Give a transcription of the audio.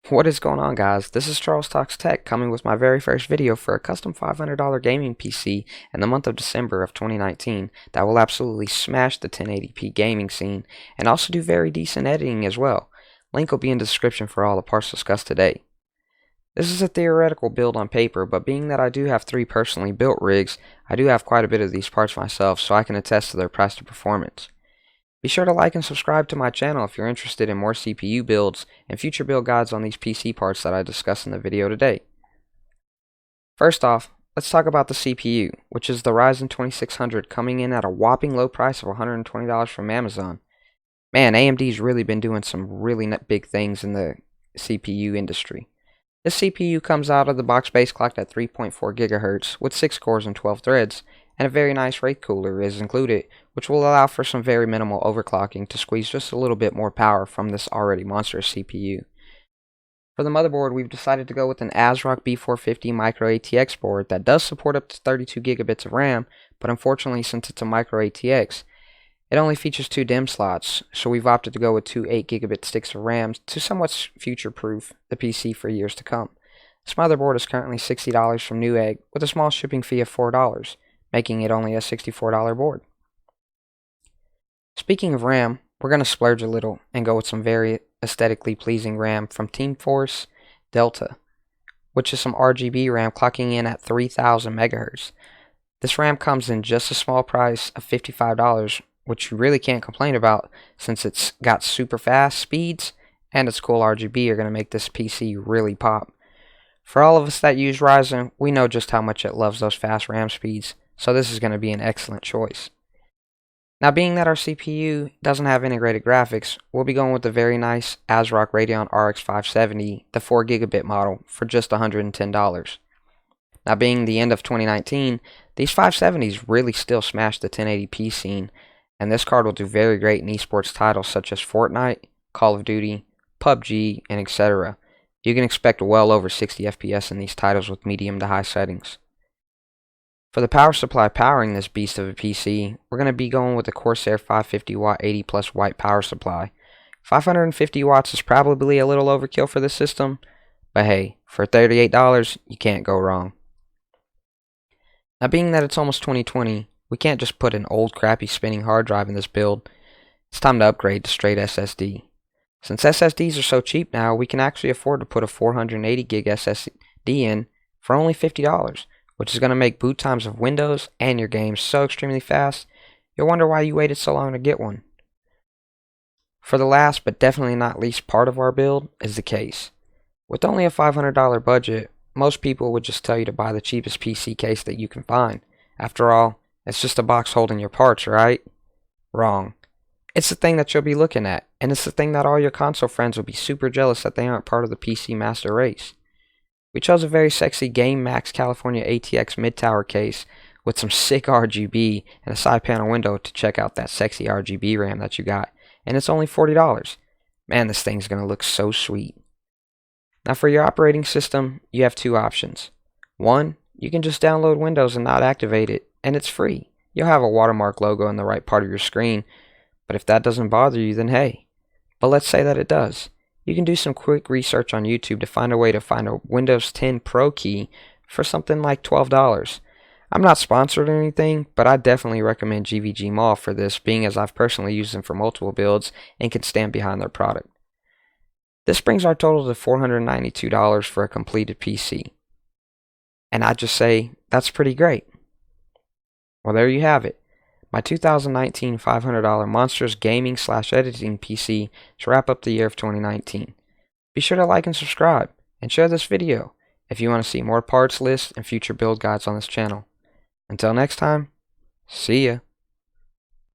What is going on, guys? This is Charles Talks Tech coming with my very first video for a custom $500 gaming PC in the month of December of 2019 that will absolutely smash the 1080p gaming scene and also do very decent editing as well. Link will be in the description for all the parts discussed today. This is a theoretical build on paper, but being that I do have 3 personally built rigs, I do have quite a bit of these parts myself, so I can attest to their price to performance. Be sure to like and subscribe to my channel if you're interested in more CPU builds and future build guides on these PC parts that I discussed in the video today. First off, let's talk about the CPU, which is the Ryzen 2600 coming in at a whopping low price of $120 from Amazon. Man, AMD's really been doing some really big things in the CPU industry. This CPU comes out of the box base clocked at 3.4 GHz with 6 cores and 12 threads, and a very nice rate cooler is included, which will allow for some very minimal overclocking to squeeze just a little bit more power from this already monstrous CPU. For the motherboard, we've decided to go with an ASRock B450 micro ATX board that does support up to 32 gigabits of RAM, but unfortunately, since it's a micro ATX, it only features 2 DIMM slots, so we've opted to go with 2 8GB sticks of RAM to somewhat future-proof the PC for years to come. This motherboard is currently $60 from Newegg with a small shipping fee of $4, making it only a $64 board. Speaking of RAM, we're going to splurge a little and go with some very aesthetically pleasing RAM from Team Force Delta, which is some RGB RAM clocking in at 3000 MHz. This RAM comes in just a small price of $55, which you really can't complain about since it's got super fast speeds and its cool RGB are going to make this PC really pop. For all of us that use Ryzen, we know just how much it loves those fast RAM speeds, so this is going to be an excellent choice. Now, being that our CPU doesn't have integrated graphics, we'll be going with the very nice ASRock Radeon RX 570, the 4GB model, for just $110. Now, being the end of 2019, these 570s really still smash the 1080p scene, and this card will do very great in esports titles such as Fortnite, Call of Duty, PUBG, and etc. You can expect well over 60 FPS in these titles with medium to high settings. For the power supply powering this beast of a PC, we're going to be going with the Corsair 550 watt 80 plus watt power supply. 550 watts is probably a little overkill for this system, but hey, for $38, you can't go wrong. Now, being that it's almost 2020, we can't just put an old crappy spinning hard drive in this build. It's time to upgrade to straight SSD. Since SSDs are so cheap now, we can actually afford to put a 480 gig SSD in for only $50, which is going to make boot times of Windows and your games so extremely fast, you'll wonder why you waited so long to get one. For the last but definitely not least part of our build is the case. With only a $500 budget, most people would just tell you to buy the cheapest PC case that you can find. After all, it's just a box holding your parts, right? Wrong. It's the thing that you'll be looking at, and it's the thing that all your console friends will be super jealous that they aren't part of the PC master race. We chose a very sexy Game Max California ATX mid-tower case with some sick RGB and a side panel window to check out that sexy RGB RAM that you got, and it's only $40. Man, this thing's going to look so sweet. Now, for your operating system, you have 2 options. One, you can just download Windows and not activate it, and it's free. You'll have a watermark logo in the right part of your screen, but if that doesn't bother you, then hey. But let's say that it does. You can do some quick research on YouTube to find a way to find a Windows 10 Pro key for something like $12. I'm not sponsored or anything, but I definitely recommend GVG Mall for this, being as I've personally used them for multiple builds and can stand behind their product. This brings our total to $492 for a completed PC. And I just say, that's pretty great. Well, there you have it. My 2019 $500 monstrous gaming/editing PC to wrap up the year of 2019. Be sure to like and subscribe, and share this video if you want to see more parts lists and future build guides on this channel. Until next time, see ya.